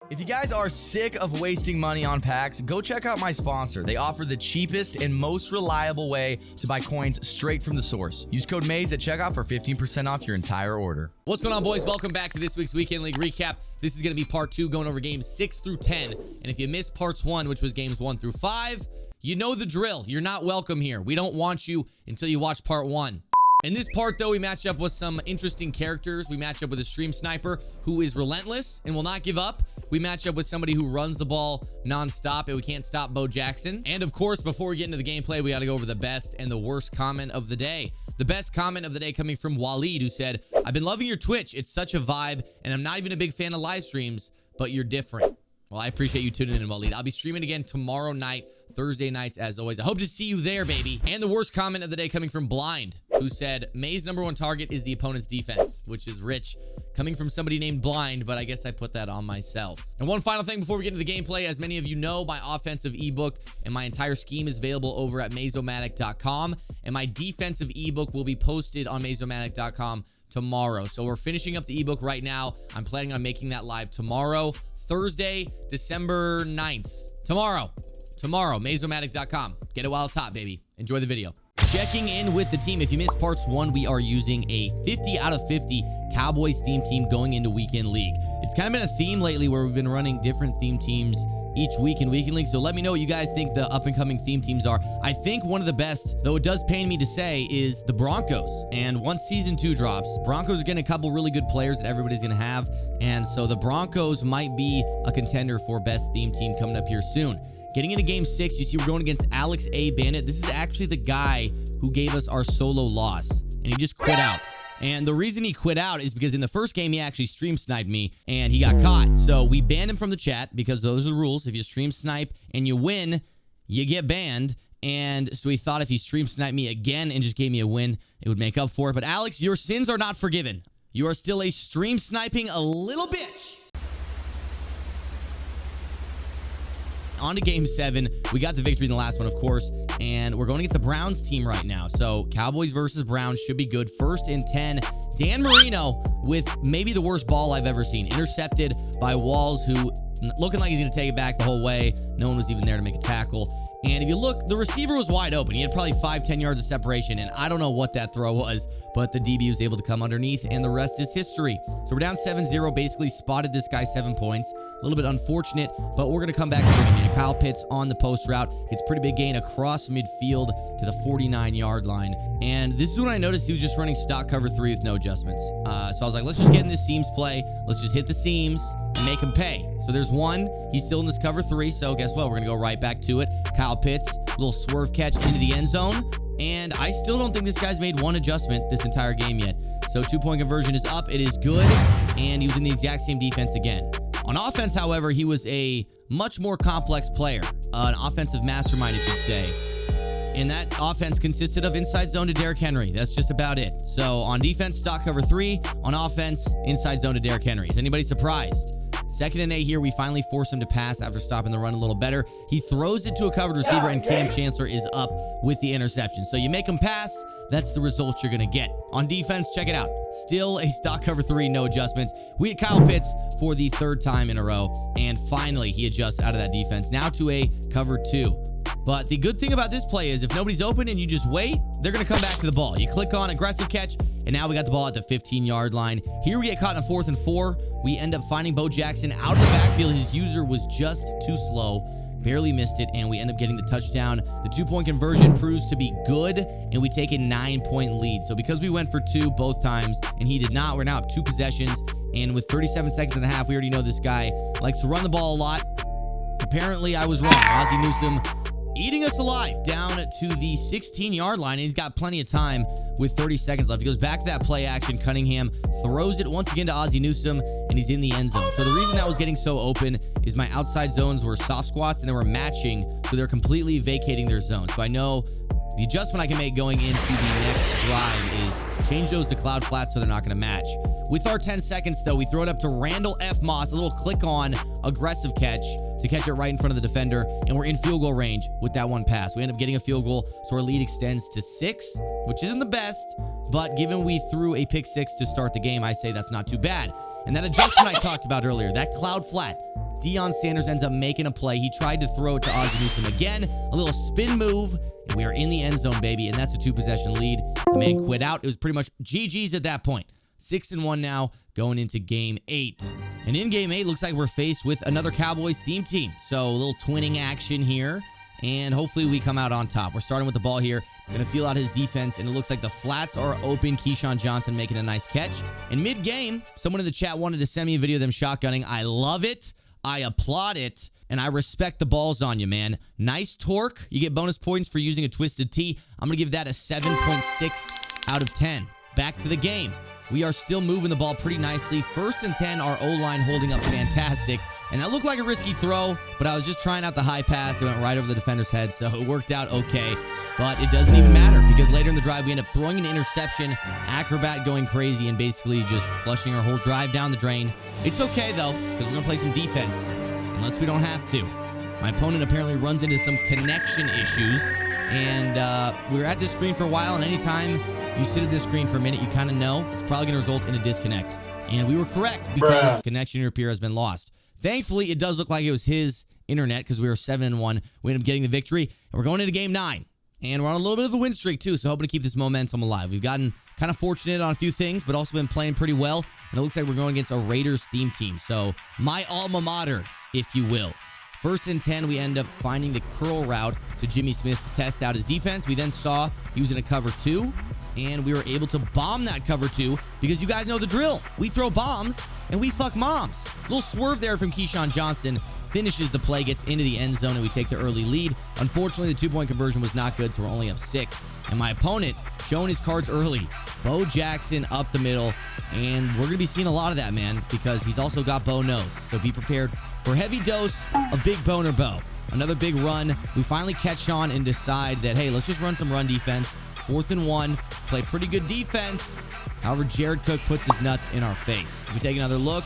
If you guys are sick of wasting money on packs, go check out my sponsor. They offer the cheapest and most reliable way to buy coins straight from the source. Use code MAZE at checkout for 15% off your entire order. What's going on, boys? Welcome back to this week's Weekend League recap. This is going to be part 2, going over games 6 through 10. And if you missed parts 1, which was games 1 through 5, you know the drill. You're not welcome here. We don't want you until you watch part 1. In this part, though, we match up with some interesting characters. We match up with a stream sniper who is relentless and will not give up. We match up with somebody who runs the ball nonstop, and we can't stop Bo Jackson. And of course, before we get into the gameplay, we got to go over the best and the worst comment of the day. The best comment of the day coming from Waleed, who said, "I've been loving your Twitch. It's such a vibe, and I'm not even a big fan of live streams, but you're different." Well, I appreciate you tuning in, Waleed. I'll be streaming again tomorrow night, Thursday nights, as always. I hope to see you there, baby. And the worst comment of the day coming from Blind, who said, "May's #1 target is the opponent's defense," which is rich, coming from somebody named Blind, but I guess I put that on myself. And one final thing before we get into the gameplay, as many of you know, my offensive ebook and my entire scheme is available over at mazomatic.com, and my defensive ebook will be posted on mazomatic.com tomorrow. So we're finishing up the ebook right now. I'm planning on making that live tomorrow, Thursday, December 9th. Tomorrow, mazomatic.com. Get it while it's hot, baby. Enjoy the video. Checking in with the team. If you missed parts 1, we are using a 50 out of 50 Cowboys theme team going into Weekend League. It's kind of been a theme lately where we've been running different theme teams each week in Weekend League, so let me know what you guys think the up-and-coming theme teams are. I think one of the best, though it does pain me to say, is the Broncos. And once Season 2 drops, Broncos are getting a couple really good players that everybody's going to have, and so the Broncos might be a contender for best theme team coming up here soon. Getting into Game 6, you see we're going against Alex A. Bandit. This is actually the guy who gave us our solo loss, and he just quit out. And the reason he quit out is because in the first game, he actually stream sniped me, and he got caught. So we banned him from the chat because those are the rules. If you stream snipe and you win, you get banned. And so he thought if he stream sniped me again and just gave me a win, it would make up for it. But Alex, your sins are not forgiven. You are still a stream sniping a little bitch. On to Game 7. We got the victory in the last one, of course, and we're going against the Browns team right now. So Cowboys versus Browns should be good. 1st and 10. Dan Marino with maybe the worst ball I've ever seen. Intercepted by Walls, who looking like he's going to take it back the whole way. No one was even there to make a tackle. And if you look, the receiver was wide open. He had probably 5-10 yards of separation, and I don't know what that throw was, but the DB was able to come underneath, and the rest is history. So we're down 7-0, basically spotted this guy 7 points. A little bit unfortunate, but we're going to come back swinging. And Kyle Pitts on the post route. It's a pretty big gain across midfield to the 49-yard line. And this is when I noticed he was just running stock cover 3 with no adjustments. So I was like, let's just get in this seams play. Let's just hit the seams and make him pay. So there's one. He's still in this cover 3, so guess what? We're going to go right back to it. Kyle Pitts, little swerve catch into the end zone. And I still don't think this guy's made one adjustment this entire game yet. So 2-point conversion is up. It is good. And he was in the exact same defense again. On offense, however, he was a much more complex player, an offensive mastermind, if you'd say. And that offense consisted of inside zone to Derrick Henry. That's just about it. So on defense, stock cover 3. On offense, inside zone to Derrick Henry. Is anybody surprised? 2nd and 8 here. We finally force him to pass after stopping the run a little better. He throws it to a covered receiver, and Cam Chancellor is up with the interception. So you make him pass, that's the result you're going to get. On defense, check it out. Still a stock cover 3, no adjustments. We had Kyle Pitts for the 3rd time in a row, and finally he adjusts out of that defense. Now to a cover 2. But the good thing about this play is if nobody's open and you just wait, they're going to come back to the ball. You click on aggressive catch, and now we got the ball at the 15-yard line. Here we get caught in a 4th and 4. We end up finding Bo Jackson out of the backfield. His user was just too slow. Barely missed it, and we end up getting the touchdown. The 2-point conversion proves to be good, and we take a 9-point lead. So because we went for 2 both times, and he did not, we're now up 2 possessions. And with 37 seconds in the half, we already know this guy likes to run the ball a lot. Apparently, I was wrong. Ozzie Newsome eating us alive down to the 16-yard line, and he's got plenty of time with 30 seconds left. He goes back to that play action. Cunningham throws it once again to Ozzie Newsome, and he's in the end zone. So the reason that was getting so open is my outside zones were soft squats, and they were matching, so they're completely vacating their zone. So I know the adjustment I can make going into the next drive is change those to cloud flat so they're not going to match. With our 10 seconds, though, we throw it up to Randall F. Moss, a little click-on aggressive catch to catch it right in front of the defender, and we're in field goal range with that one pass. We end up getting a field goal, so our lead extends to 6, which isn't the best, but given we threw a pick 6 to start the game, I say that's not too bad. And that adjustment I talked about earlier, that cloud flat, Deion Sanders ends up making a play. He tried to throw it to Ozzie Newsome again. A little spin move, and we are in the end zone, baby, and that's a 2-possession lead. The man quit out. It was pretty much GG's at that point. 6-1 now, going into Game 8. And in Game 8, looks like we're faced with another Cowboys theme team. So a little twinning action here, and hopefully we come out on top. We're starting with the ball here. Going to feel out his defense, and it looks like the flats are open. Keyshawn Johnson making a nice catch. And mid-game, someone in the chat wanted to send me a video of them shotgunning. I love it. I applaud it. And I respect the balls on you, man. Nice torque. You get bonus points for using a twisted T. I'm going to give that a 7.6 out of 10. Back to the game. We are still moving the ball pretty nicely. 1st and 10, our O-line holding up fantastic. And that looked like a risky throw, but I was just trying out the high pass. It went right over the defender's head, so it worked out okay. But it doesn't even matter because later in the drive, we end up throwing an interception, acrobat going crazy, and basically just flushing our whole drive down the drain. It's okay, though, because we're going to play some defense, unless we don't have to. My opponent apparently runs into some connection issues, and we were at this screen for a while, and anytime you sit at this screen for a minute, you kind of know it's probably going to result in a disconnect. And we were correct because connection repair has been lost. Thankfully, it does look like it was his internet because we were 7-1. We ended up getting the victory, and we're going into Game 9. And we're on a little bit of a win streak, too, so hoping to keep this momentum alive. We've gotten kind of fortunate on a few things, but also been playing pretty well. And it looks like we're going against a Raiders theme team. So my alma mater, if you will. 1st and 10, we end up finding the curl route to Jimmy Smith to test out his defense. We then saw he was in a cover 2, and we were able to bomb that cover 2 because you guys know the drill. We throw bombs, and we fuck moms. Little swerve there from Keyshawn Johnson. Finishes the play, gets into the end zone, and we take the early lead. Unfortunately, the 2-point conversion was not good, so we're only up 6. And my opponent showing his cards early. Bo Jackson up the middle, and we're going to be seeing a lot of that, man, because he's also got Bo nose. So be prepared for a heavy dose of big boner Bo. Another big run. We finally catch on and decide that, hey, let's just run some run defense. 4th and 1, play pretty good defense. However, Jared Cook puts his nuts in our face. If we take another look,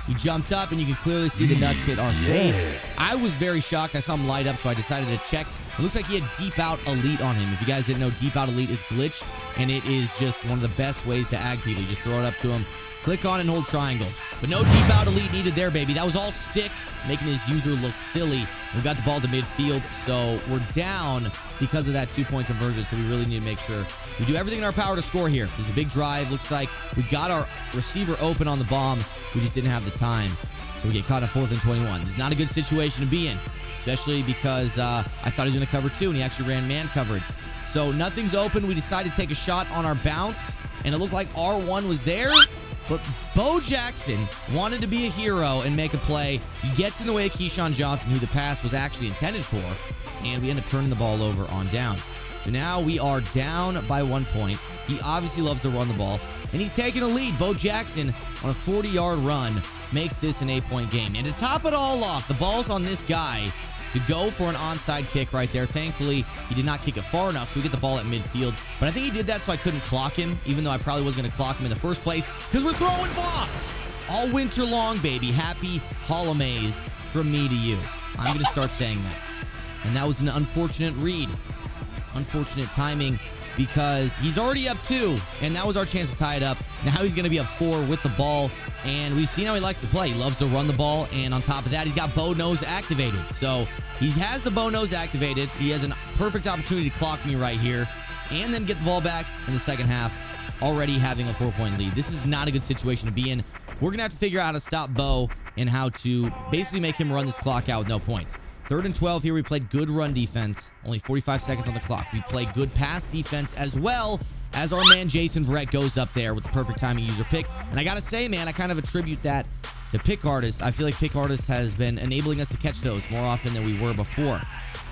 he jumped up, and you can clearly see the nuts hit our face. I was very shocked. I saw him light up, so I decided to check. It looks like he had Deep Out Elite on him. If you guys didn't know, Deep Out Elite is glitched, and it is just one of the best ways to ag people. You just throw it up to him, click on and hold triangle. But no Deep Out Elite needed there, baby. That was all stick, making his user look silly. We got the ball to midfield, so we're down because of that 2-point conversion, so we really need to make sure we do everything in our power to score here. This is a big drive. Looks like we got our receiver open on the bomb. We just didn't have the time, so we get caught at 4th and 21. This is not a good situation to be in, especially because I thought he was going to cover 2, and he actually ran man coverage. So nothing's open. We decided to take a shot on our bounce, and it looked like R1 was there. But Bo Jackson wanted to be a hero and make a play. He gets in the way of Keyshawn Johnson, who the pass was actually intended for, and we end up turning the ball over on downs. So now we are down by 1 point. He obviously loves to run the ball, and he's taking a lead. Bo Jackson on a 40-yard run makes this an 8-point game. And to top it all off, the ball's on this guy to go for an onside kick right there. Thankfully, he did not kick it far enough, so we get the ball at midfield. But I think he did that so I couldn't clock him, even though I probably wasn't going to clock him in the first place, because we're throwing bombs all winter long, baby. Happy Holomays from me to you. I'm going to start saying that. And that was an unfortunate read. Unfortunate timing, because he's already up 2, and that was our chance to tie it up. Now he's going to be up 4 with the ball, and we've seen how he likes to play. He loves to run the ball, and on top of that, he's got bow nose activated. So he has the bow nose activated. He has a perfect opportunity to clock me right here, and then get the ball back in the second half, already having a 4-point lead. This is not a good situation to be in. We're going to have to figure out how to stop Bo and how to basically make him run this clock out with no points. 3rd and 12 here. We played good run defense. Only 45 seconds on the clock. We played good pass defense as well as our man Jason Verrett goes up there with the perfect timing user pick. And I got to say, man, I kind of attribute that to Pick Artist. I feel like Pick Artist has been enabling us to catch those more often than we were before.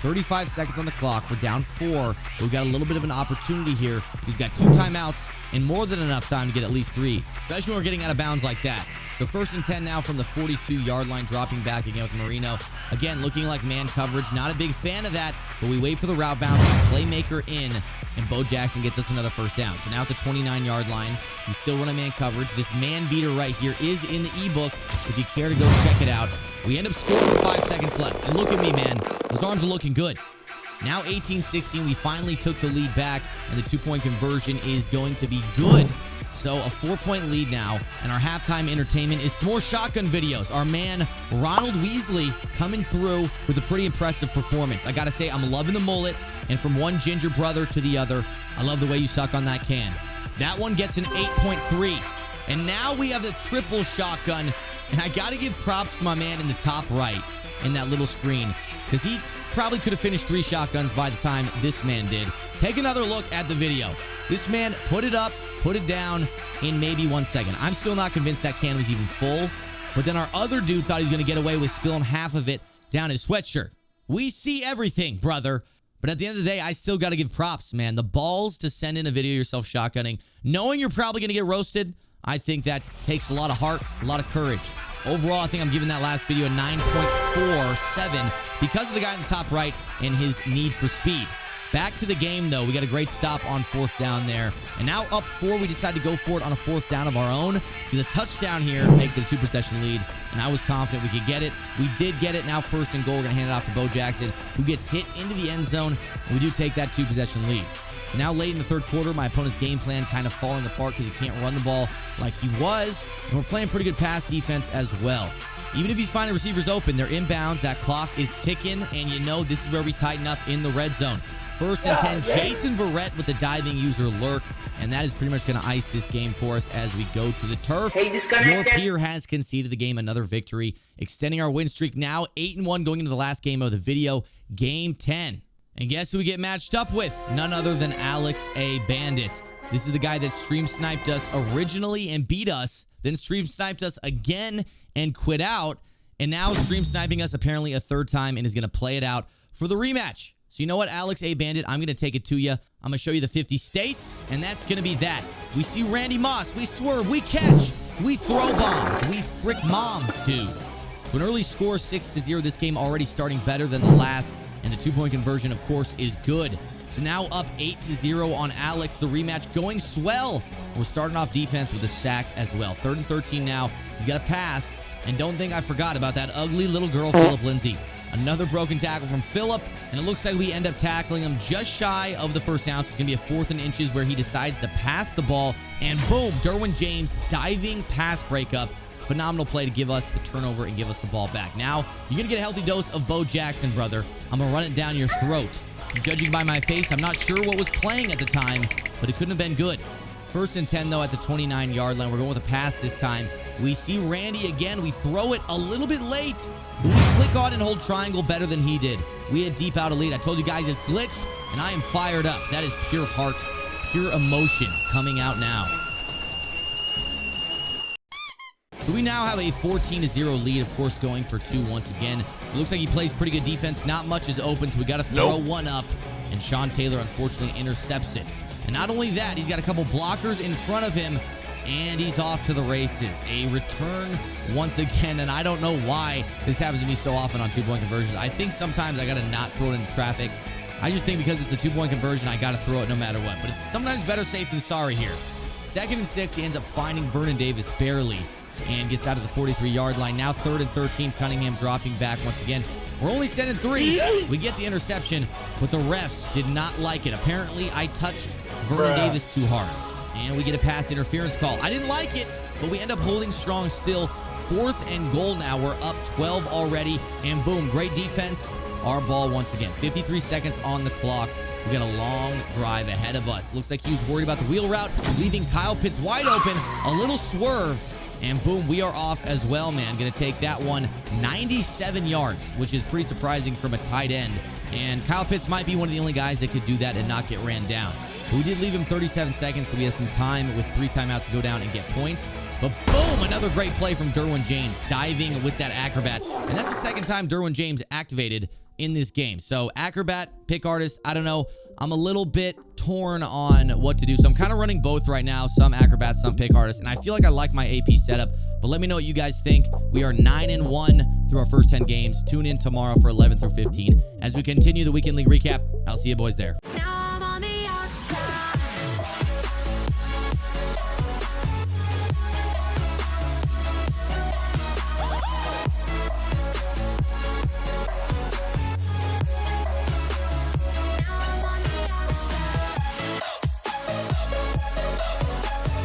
35 seconds on the clock. We're down 4. We've got a little bit of an opportunity here. We've got 2 timeouts and more than enough time to get at least 3, especially when we're getting out of bounds like that. So 1st and 10 now from the 42-yard line, dropping back again with Marino. Again, looking like man coverage. Not a big fan of that, but we wait for the route bounce. Playmaker in, and Bo Jackson gets us another 1st down. So now at the 29-yard line, he's still running man coverage. This man beater right here is in the ebook if you care to go check it out. We end up scoring with 5 seconds left. And look at me, man. Those arms are looking good. Now 18-16, we finally took the lead back, and the 2-point conversion is going to be good. So a 4-point lead now, and our halftime entertainment is some more shotgun videos. Our man Ronald Weasley coming through with a pretty impressive performance. I gotta say, I'm loving the mullet, and from one ginger brother to the other, I love the way you suck on that can. That one gets an 8.3. And now we have the triple shotgun, and I gotta give props to my man in the top right in that little screen, because he probably could have finished 3 shotguns by the time this man did. Take another look at the video. This man put it up, put it down in maybe 1 second. I'm still not convinced that can was even full, but then our other dude thought he was going to get away with spilling half of it down his sweatshirt. We see everything, brother. But at the end of the day, I still got to give props, man. The balls to send in a video of yourself shotgunning, knowing you're probably going to get roasted, I think that takes a lot of heart, a lot of courage. Overall, I think I'm giving that last video a 9.47 because of the guy in the top right and his need for speed. Back to the game, though. We got a great stop on 4th down there. And now up 4, we decide to go for it on a 4th down of our own, because a touchdown here makes it a 2-possession lead, and I was confident we could get it. We did get it. Now 1st and goal. We're going to hand it off to Bo Jackson, who gets hit into the end zone, and we do take that 2-possession lead. Now late in the 3rd quarter, my opponent's game plan kind of falling apart because he can't run the ball like he was, and we're playing pretty good pass defense as well. Even if he's finding receivers open, they're inbounds, that clock is ticking, and you know this is where we tighten up in the red zone. 1st and 10, Jason Verrett with the diving user lurk, and that is pretty much going to ice this game for us as we go to the turf. Your peer has conceded the game another victory, extending our win streak now 8-1 going into the last game of the video, Game 10. And guess who we get matched up with? None other than Alex A. Bandit. This is the guy that stream sniped us originally and beat us, then stream sniped us again and quit out, and now stream sniping us apparently a 3rd time and is going to play it out for the rematch. So you know what, Alex A. Bandit, I'm going to take it to you. I'm going to show you the 50 states, and that's going to be that. We see Randy Moss. We swerve. We catch. We throw bombs. We frick mom, dude. So an early score, 6-0. This game already starting better than the last, and the 2-point conversion, of course, is good. So now up 8-0 on Alex. The rematch going swell. We're starting off defense with a sack as well. 3rd and 13 now. He's got a pass, and don't think I forgot about that ugly little girl, Phillip Lindsay. Another broken tackle from Phillip, and it looks like we end up tackling him just shy of the 1st down. So it's going to be a 4th and inches where he decides to pass the ball, and boom, Derwin James diving pass breakup. Phenomenal play to give us the turnover and give us the ball back. Now, you're going to get a healthy dose of Bo Jackson, brother. I'm going to run it down your throat. Judging by my face, I'm not sure what was playing at the time, but it couldn't have been good. 1st and 10, though, at the 29-yard line. We're going with a pass this time. We see Randy again. We throw it a little bit late, but we click on and hold triangle better than he did. We had deep out a lead. I told you guys it's glitched, and I am fired up. That is pure heart, pure emotion coming out now. So we now have a 14-0 lead, of course, going for 2 once again. It looks like he plays pretty good defense. Not much is open, so we got to throw one up, and Sean Taylor unfortunately intercepts it. And not only that, he's got a couple blockers in front of him, and he's off to the races. A return once again, and I don't know why this happens to me so often on 2-point conversions. I think sometimes I got to not throw it into traffic. I just think because it's a 2-point conversion, I got to throw it no matter what. But it's sometimes better safe than sorry here. 2nd and 6, he ends up finding Vernon Davis barely and gets out of the 43-yard line. Now 3rd and 13, Cunningham dropping back once again. We're only 7-3. We get the interception, but the refs did not like it. Apparently, I touched Vernon Davis too hard, and we get a pass interference call. I didn't like it, but we end up holding strong still. 4th and goal now. We're up 12 already, and boom, great defense. Our ball once again. 53 seconds on the clock. We got a long drive ahead of us. Looks like he was worried about the wheel route, leaving Kyle Pitts wide open. A little swerve. And boom, we are off as well, man. Gonna take that one 97 yards, which is pretty surprising from a tight end. And Kyle Pitts might be one of the only guys that could do that and not get ran down. But we did leave him 37 seconds, so we have some time with 3 timeouts to go down and get points. But boom, another great play from Derwin James, diving with that acrobat. And that's the 2nd time Derwin James activated in this game. So acrobat, pick artist, I don't know. I'm a little bit torn on what to do. So I'm kind of running both right now. Some acrobat, some pick artist. And I feel like I like my AP setup. But let me know what you guys think. We are 9-1 through our first 10 games. Tune in tomorrow for 11 through 15 as we continue the Weekend League recap. I'll see you boys there.